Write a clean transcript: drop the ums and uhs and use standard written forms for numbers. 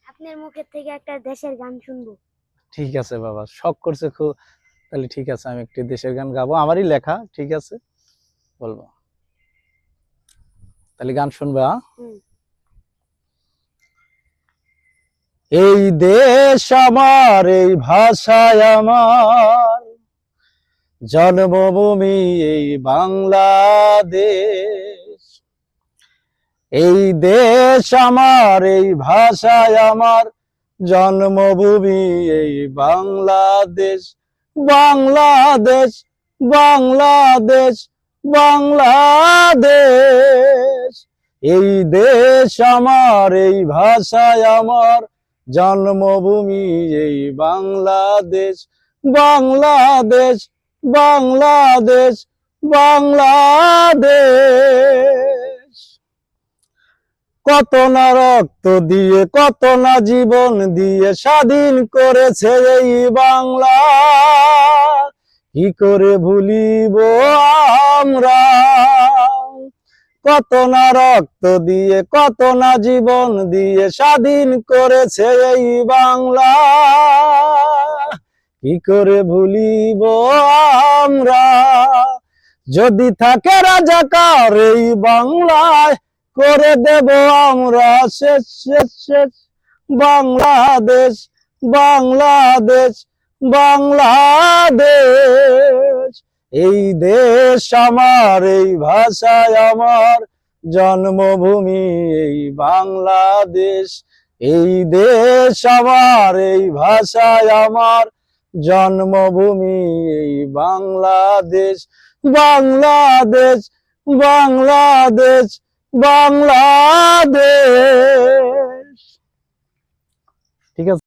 আপনার মুখের থেকে একটা দেশের গান শুনবো। ঠিক আছে বাবা, শখ করছে খুব। তাহলে ঠিক আছে, আমি একটি দেশের গান গাবো, আমারই লেখা। ঠিক আছে, বলবো। তাহলে গান শুনবা। এই দেশ আমার, এই ভাষায় আমার, জন্মভূমি এই বাংলাদেশ। এই দেশ আমার, এই ভাষায় আমার, জন্মভূমি এই বাংলাদেশ। বাংলাদেশ, বাংলাদেশ, বাংলাদেশ। এই দেশ আমার, এই ভাষায় আমার, জন্মভূমি এই বাংলাদেশ। বাংলাদেশ, বাংলাদেশ, বাংলাদেশ। কত না রক্ত দিয়ে, কত না জীবন দিয়ে স্বাধীন করেছে এই বাংলা, কি করে ভুলিব আমরা। কত না রক্ত দিয়ে, কত না জীবন দিয়ে স্বাধীন করেছে এই বাংলা, কি করে ভুলিব আমরা। যদি থাকে রাজাকার এই বাংলায়, করে দেব আমরা শেষ শেষ শেষ। বাংলাদেশ, বাংলাদেশ, বাংলাদেশ। এই দেশ আমার, এই ভাষায় আমার, জন্মভূমি এই বাংলাদেশ। এই দেশ আমার, এই ভাষায় আমার, জন্মভূমি এই বাংলাদেশ। বাংলাদেশ, বাংলাদেশ, বাংলাদেশ। ঠিক আছে।